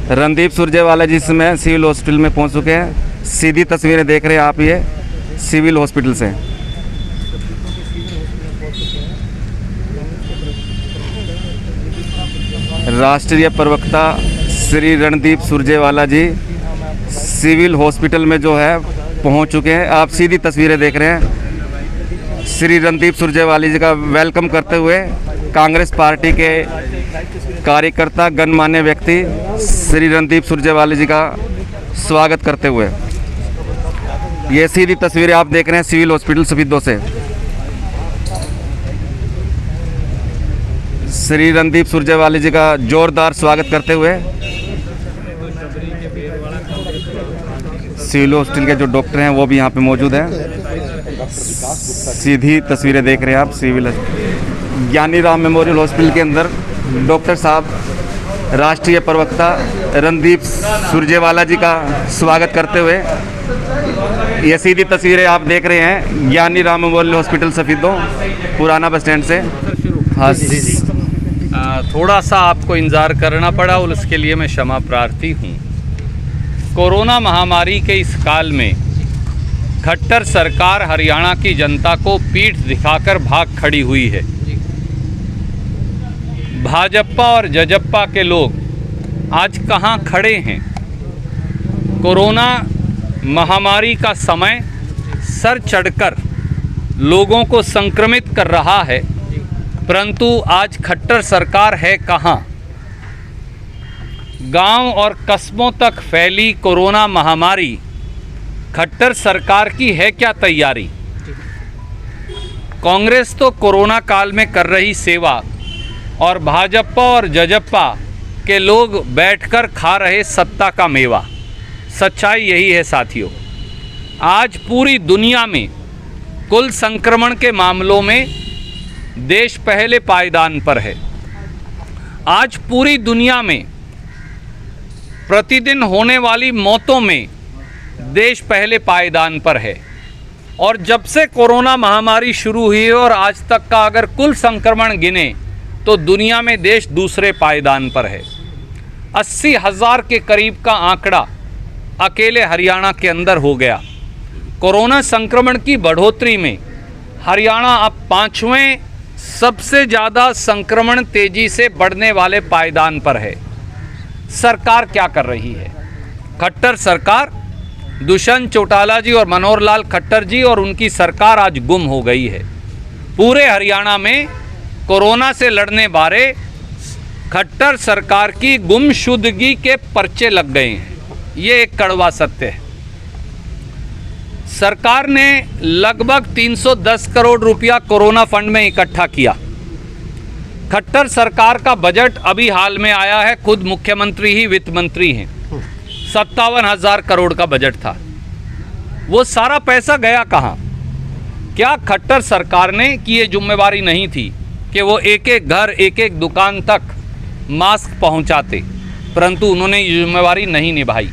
रणदीप सुरजेवाला जी इसमें civil hospital में पहुंच चुके हैं। सीधी तस्वीरें देख रहे हैं आप, ये सिविल हॉस्पिटल से। राष्ट्रीय प्रवक्ता श्री रणदीप सुरजेवाला जी सिविल हॉस्पिटल में जो है पहुंच चुके हैं। आप सीधी तस्वीरें देख रहे हैं। श्री रणदीप सुरजेवाला जी का वेलकम करते हुए कांग्रेस पार्टी के कार्यकर्ता गणमान्य व्यक्ति श्री रणदीप सुरजेवाला जी का स्वागत करते हुए ये सीधी तस्वीरें आप देख रहे हैं सिविल हॉस्पिटल सफीदों से। श्री रणदीप सुरजेवाला जी का जोरदार स्वागत करते हुए सिविल हॉस्पिटल के जो डॉक्टर हैं वो भी यहाँ पे मौजूद हैं। सीधी तस्वीरें देख रहे हैं आप सिविल ज्ञानी राम मेमोरियल हॉस्पिटल के अंदर डॉक्टर साहब राष्ट्रीय प्रवक्ता रणदीप सुरजेवाला जी का स्वागत करते हुए ये सीधी तस्वीरें आप देख रहे हैं ज्ञानी राम मेमोरियल हॉस्पिटल सफीदों पुराना बस स्टैंड से। हाँ थोड़ा सा आपको इंतज़ार करना पड़ा और उसके लिए मैं क्षमा प्रार्थी हूँ। कोरोना महामारी के इस काल में खट्टर सरकार हरियाणा की जनता को पीठ दिखाकर भाग खड़ी हुई है। भाजपा और जजप्पा के लोग आज कहाँ खड़े हैं? कोरोना महामारी का समय सर चढ़कर लोगों को संक्रमित कर रहा है, परंतु आज खट्टर सरकार है कहाँ? गांव और कस्बों तक फैली कोरोना महामारी, खट्टर सरकार की है क्या तैयारी? कांग्रेस तो कोरोना काल में कर रही सेवा और भाजपा और जजप्पा के लोग बैठकर खा रहे सत्ता का मेवा। सच्चाई यही है साथियों। आज पूरी दुनिया में कुल संक्रमण के मामलों में देश पहले पायदान पर है। आज पूरी दुनिया में प्रतिदिन होने वाली मौतों में देश पहले पायदान पर है। और जब से कोरोना महामारी शुरू हुई है और आज तक का अगर कुल संक्रमण गिने तो दुनिया में देश दूसरे पायदान पर है। 80,000 के करीब का आंकड़ा अकेले हरियाणा के अंदर हो गया। कोरोना संक्रमण की बढ़ोतरी में हरियाणा अब 5वें सबसे ज़्यादा संक्रमण तेजी से बढ़ने वाले पायदान पर है। सरकार क्या कर रही है? खट्टर सरकार, दुष्यंत चौटाला जी और मनोहर लाल खट्टर जी और उनकी सरकार आज गुम हो गई है। पूरे हरियाणा में कोरोना से लड़ने वाले खट्टर सरकार की गुमशुदगी के पर्चे लग गए हैं। ये एक कड़वा सत्य है। सरकार ने लगभग 310 करोड़ रुपया कोरोना फंड में इकट्ठा किया। खट्टर सरकार का बजट अभी हाल में आया है, खुद मुख्यमंत्री ही वित्त मंत्री हैं। 57,000 करोड़ का बजट था। वो सारा पैसा गया कहाँ? क्या खट्टर सरकार ने की ये जिम्मेवारी नहीं थी कि वो एक एक घर एक एक दुकान तक मास्क पहुंचाते, परंतु उन्होंने ये जिम्मेवारी नहीं निभाई?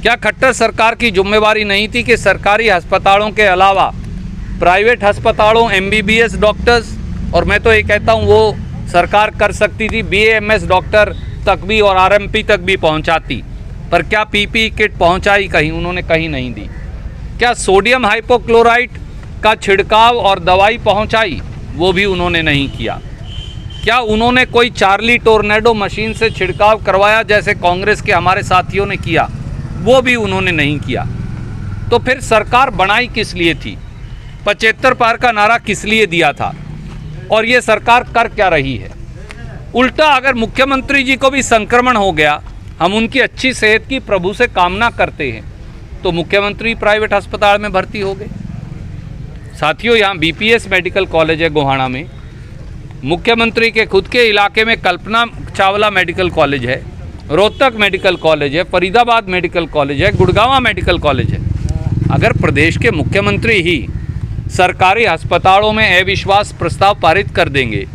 क्या खट्टर सरकार की जिम्मेवारी नहीं थी कि सरकारी अस्पतालों के अलावा प्राइवेट अस्पतालों, MBBS डॉक्टर्स, और मैं तो ये कहता हूँ वो सरकार कर सकती थी, BAMS डॉक्टर तक भी और RMP तक भी पहुँचाती, पर क्या PPE किट पहुँचाई कहीं? उन्होंने कहीं नहीं दी। क्या सोडियम हाइपोक्लोराइट का छिड़काव और दवाई पहुँचाई? वो भी उन्होंने नहीं किया। क्या उन्होंने कोई चार्ली टोर्नेडो मशीन से छिड़काव करवाया जैसे कांग्रेस के हमारे साथियों ने किया? वो भी उन्होंने नहीं किया। तो फिर सरकार बनाई किस लिए थी? 75 पार का नारा किस लिए दिया था? और ये सरकार कर क्या रही है? उल्टा अगर मुख्यमंत्री जी को भी संक्रमण हो गया, हम उनकी अच्छी सेहत की प्रभु से कामना करते हैं, तो मुख्यमंत्री प्राइवेट अस्पताल में भर्ती हो गए। साथियों, यहाँ BPS मेडिकल कॉलेज है गोहाना में, मुख्यमंत्री के खुद के इलाके में कल्पना चावला मेडिकल कॉलेज है, रोहतक मेडिकल कॉलेज है, फरीदाबाद मेडिकल कॉलेज है, गुड़गांव मेडिकल कॉलेज है। अगर प्रदेश के मुख्यमंत्री ही सरकारी अस्पतालों में अविश्वास प्रस्ताव पारित कर देंगे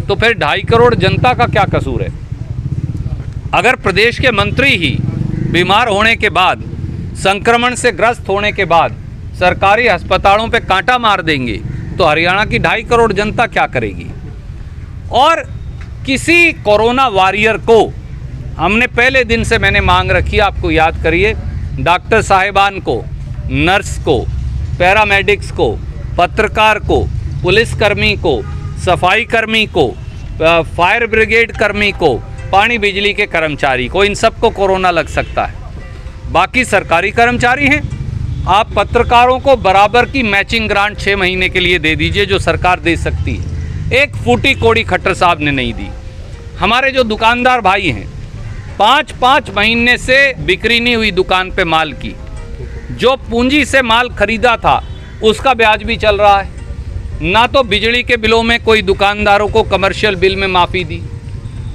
तो फिर 2.5 करोड़ जनता का क्या कसूर है? अगर प्रदेश के मंत्री ही बीमार होने के बाद, संक्रमण से ग्रस्त होने के बाद सरकारी अस्पतालों पे कांटा मार देंगे तो हरियाणा की 2.5 करोड़ जनता क्या करेगी? और किसी कोरोना वॉरियर को हमने पहले दिन से मैंने मांग रखी है, आपको याद करिए, डॉक्टर साहिबान को, नर्स को, पैरामेडिक्स को, पत्रकार को, पुलिसकर्मी को, सफाई कर्मी को, फायर ब्रिगेड कर्मी को, पानी बिजली के कर्मचारी को, इन सबको कोरोना लग सकता है। बाकी सरकारी कर्मचारी हैं, आप पत्रकारों को बराबर की मैचिंग ग्रांट 6 महीने के लिए दे दीजिए, जो सरकार दे सकती है। एक फूटी कोड़ी खट्टर साहब ने नहीं दी। हमारे जो दुकानदार भाई हैं, 5-5 महीने से बिक्री नहीं हुई दुकान पे माल की, जो पूंजी से माल खरीदा था उसका ब्याज भी चल रहा है। ना तो बिजली के बिलों में कोई दुकानदारों को कमर्शियल बिल में माफ़ी दी,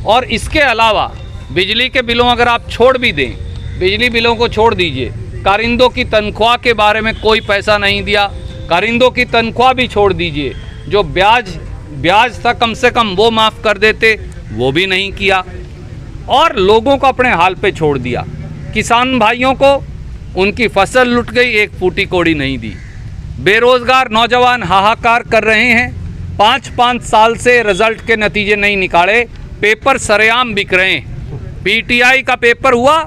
और इसके अलावा बिजली के बिलों अगर आप छोड़ भी दें, बिजली बिलों को छोड़ दीजिए, कारिंदों की तनख्वाह के बारे में कोई पैसा नहीं दिया। कारिंदों की तनख्वाह भी छोड़ दीजिए, जो ब्याज था कम से कम वो माफ़ कर देते, वो भी नहीं किया, और लोगों को अपने हाल पे छोड़ दिया। किसान भाइयों को उनकी फसल लुट गई, एक फूटी कोड़ी नहीं दी। बेरोजगार नौजवान हाहाकार कर रहे हैं, 5-5 साल से रिजल्ट के नतीजे नहीं निकाले, पेपर सरेआम बिक रहे हैं। पीटीआई का पेपर हुआ,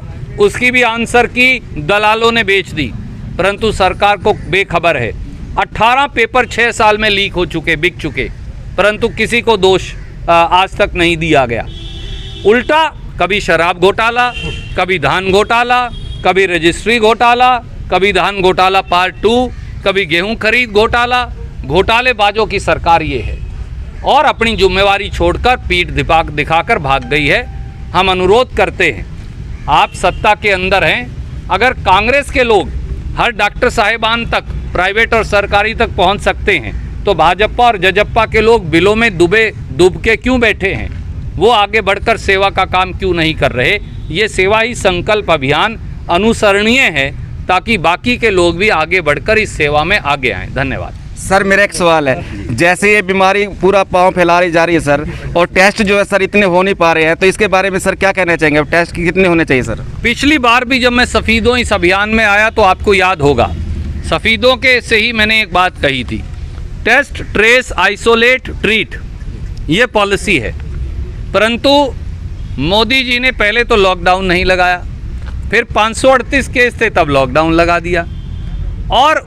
उसकी भी आंसर की दलालों ने बेच दी, परंतु सरकार को बेखबर है। 18 पेपर 6 साल में लीक हो चुके, बिक चुके, परंतु किसी को दोष आज तक नहीं दिया गया। उल्टा कभी शराब घोटाला, कभी धान घोटाला, कभी रजिस्ट्री घोटाला, कभी धान घोटाला पार्ट 2, कभी गेहूं खरीद घोटाला। घोटालेबाजों की सरकार ये है, और अपनी जिम्मेवारी छोड़कर पीठ दिखाकर भाग गई है। हम अनुरोध करते हैं, आप सत्ता के अंदर हैं, अगर कांग्रेस के लोग हर डॉक्टर साहिबान तक, प्राइवेट और सरकारी तक पहुंच सकते हैं, तो भाजपा और जजप्पा के लोग बिलों में डूब के क्यों बैठे हैं? वो आगे बढ़कर सेवा का काम क्यों नहीं कर रहे? ये सेवा ही संकल्प अभियान अनुसरणीय है, ताकि बाकी के लोग भी आगे बढ़कर इस सेवा में आगे आएँ। धन्यवाद। सर मेरा एक सवाल है, जैसे ये बीमारी पूरा पाँव फैलाई जा रही है सर, और टेस्ट जो है सर इतने हो नहीं पा रहे हैं, तो इसके बारे में सर क्या कहना चाहेंगे? अब टेस्ट कितने होने चाहिए सर? पिछली बार भी जब मैं सफ़ीदों इस अभियान में आया तो आपको याद होगा, सफ़ीदों के से ही मैंने एक बात कही थी, टेस्ट, ट्रेस, आइसोलेट, ट्रीट, ये पॉलिसी है। परंतु मोदी जी ने पहले तो लॉकडाउन नहीं लगाया, फिर 538 केस थे तब लॉकडाउन लगा दिया, और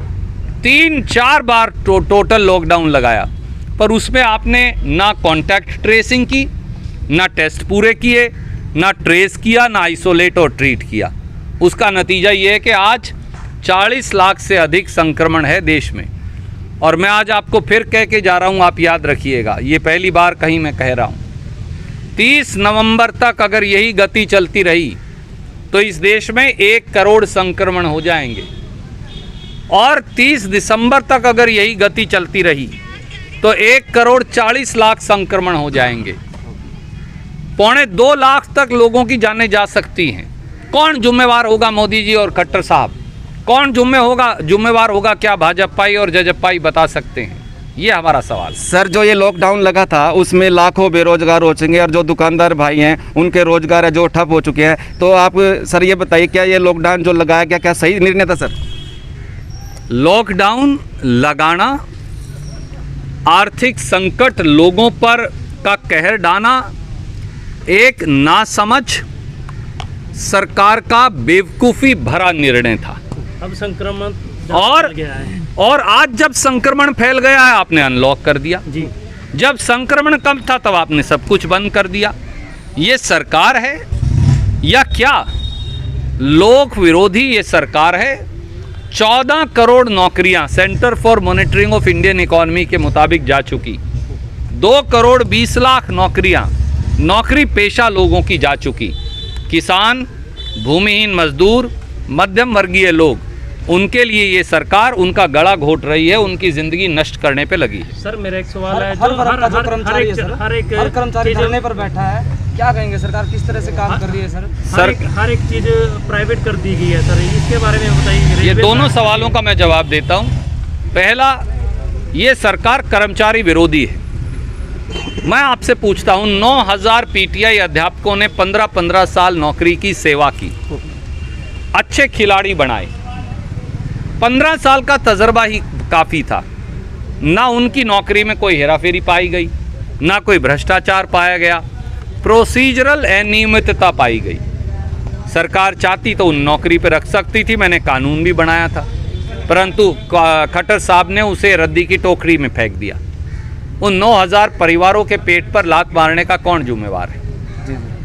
3-4 बार टोटल लॉकडाउन लगाया, पर उसमें आपने ना कॉन्टैक्ट ट्रेसिंग की, ना टेस्ट पूरे किए, ना ट्रेस किया, ना आइसोलेट और ट्रीट किया। उसका नतीजा ये है कि आज 40 लाख से अधिक संक्रमण है देश में। और मैं आज आपको फिर कह के जा रहा हूँ, आप याद रखिएगा, ये पहली बार कहीं मैं कह रहा हूँ, 30 नवंबर तक अगर यही गति चलती रही तो इस देश में 1 करोड़ संक्रमण हो जाएंगे, और 30 दिसंबर तक अगर यही गति चलती रही तो 1 करोड़ 40 लाख संक्रमण हो जाएंगे। 2.25 लाख तक लोगों की जानें जा सकती हैं। कौन जिम्मेवार होगा? मोदी जी और खट्टर साहब। कौन जिम्मेवार होगा? क्या भाजपाई और जजपाई बता सकते हैं? ये हमारा सवाल। सर जो ये लॉकडाउन लगा था उसमें लाखों बेरोजगार हो चुके हैं, और जो दुकानदार भाई हैं उनके रोजगार है जो ठप हो चुके हैं। तो आप सर ये बताइए, क्या ये लॉकडाउन जो लगाया गया क्या सही निर्णय था सर? लॉकडाउन लगाना, आर्थिक संकट लोगों पर का कहर डालना, एक नासमझ सरकार का बेवकूफ़ी भरा निर्णय था। अब संक्रमण और आज जब संक्रमण फैल गया है, आपने अनलॉक कर दिया जी। जब संक्रमण कम था तब आपने सब कुछ बंद कर दिया। ये सरकार है या क्या? लोक विरोधी ये सरकार है। 14 करोड़ नौकरियां centre for monitoring of Indian economy के मुताबिक जा चुकी। 2 करोड़ 20 लाख नौकरियां नौकरी पेशा लोगों की जा चुकी। किसान, भूमिहीन मजदूर, मध्यम वर्गीय लोग, उनके लिए ये सरकार उनका गला घोट रही है, उनकी ज़िंदगी नष्ट करने पे लगी है। सर मेरा एक सवाल है, हर कर्मचारी धरने पर बैठा है, क्या कहेंगे? सरकार किस तरह से काम कर रही है सर? हर एक चीज़ प्राइवेट कर दी गई है सर, इसके बारे में बताइए। ये दोनों सवालों का मैं जवाब देता हूँ। पहला, ये सरकार कर्मचारी विरोधी है। मैं आपसे पूछता हूँ, 9000 पीटीआई अध्यापकों ने 15-15 साल नौकरी की सेवा की, अच्छे खिलाड़ी बनाए। 15 साल का तजर्बा ही काफ़ी था। ना उनकी नौकरी में कोई हेराफेरी पाई गई, ना कोई भ्रष्टाचार पाया गया, प्रोसीजरल अनियमितता पाई गई। सरकार चाहती तो उन नौकरी पर रख सकती थी, मैंने कानून भी बनाया था, परंतु खट्टर साहब ने उसे रद्दी की टोकरी में फेंक दिया। उन 9,000 परिवारों के पेट पर लात मारने का कौन जिम्मेवार है?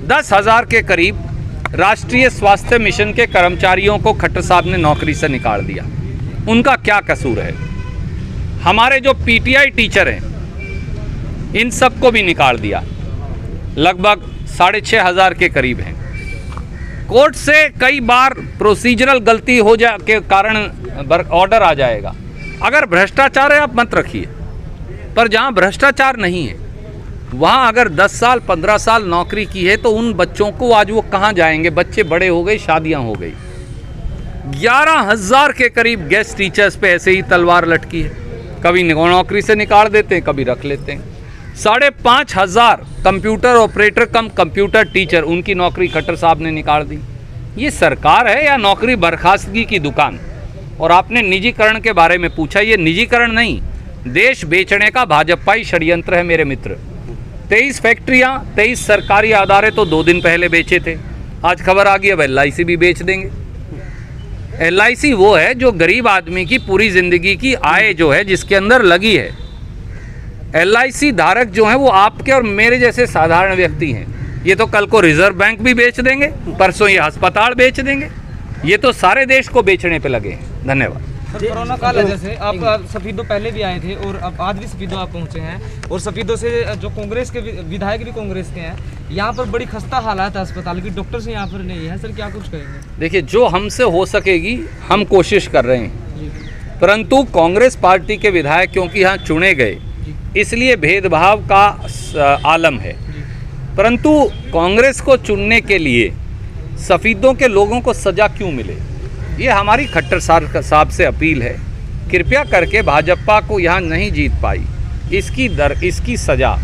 10,000 के करीब राष्ट्रीय स्वास्थ्य मिशन के कर्मचारियों को खट्टर साहब ने नौकरी से निकाल दिया। उनका क्या कसूर है? हमारे जो पीटीआई टीचर हैं, इन सबको भी निकाल दिया। लगभग 6,500 के करीब हैं। कोर्ट से कई बार प्रोसीजरल गलती हो जा के कारण ऑर्डर आ जाएगा। अगर भ्रष्टाचार है आप मत रखिए, पर जहाँ भ्रष्टाचार नहीं है वहाँ अगर 10 साल 15 साल नौकरी की है तो उन बच्चों को आज वो कहाँ जाएंगे? बच्चे बड़े हो गए, शादियाँ हो गई। 11,000 के करीब गेस्ट टीचर्स पे ऐसे ही तलवार लटकी है। कभी नौकरी से निकाल देते हैं, कभी रख लेते हैं। 5,500 कंप्यूटर ऑपरेटर कम कंप्यूटर टीचर, उनकी नौकरी खट्टर साहब ने निकाल दी। ये सरकार है या नौकरी बर्खास्तगी की दुकान? और आपने निजीकरण के बारे में पूछा, ये निजीकरण नहीं, देश बेचने का भाजपाई षड्यंत्र है मेरे मित्र। 23 फैक्ट्रियाँ, 23 सरकारी अदारे तो 2 दिन पहले बेचे थे। आज खबर आ गई अब LIC भी बेच देंगे। LIC वो है जो गरीब आदमी की पूरी ज़िंदगी की आय जो है जिसके अंदर लगी है। LIC धारक जो हैं वो आपके और मेरे जैसे साधारण व्यक्ति हैं। ये तो कल को रिजर्व बैंक भी बेच देंगे, परसों ये अस्पताल बेच देंगे। ये तो सारे देश को बेचने पे लगे हैं। धन्यवाद। सर, कोरोना काल है, जैसे आप सफीदों पहले भी आए थे और अब आज भी सफीदों आप पहुंचे हैं, और सफीदों से जो कांग्रेस के विधायक भी कांग्रेस के हैं, यहाँ पर बड़ी खस्ता हालात है अस्पताल की, डॉक्टर्स यहाँ पर नहीं है। सर क्या कुछ कहेंगे? देखिए, जो हमसे हो सकेगी हम कोशिश कर रहे हैं, परंतु कांग्रेस पार्टी के विधायक क्योंकि यहाँ चुने गए इसलिए भेदभाव का आलम है। परंतु कांग्रेस को चुनने के लिए सफीदों के लोगों को सज़ा क्यों मिले, ये हमारी खट्टर साहब से अपील है। कृपया करके भाजपा को यहाँ नहीं जीत पाई, इसकी सज़ा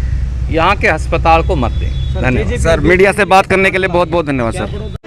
यहाँ के अस्पताल को मत दें। धन्यवाद सर, मीडिया से बात करने के लिए बहुत बहुत धन्यवाद सर।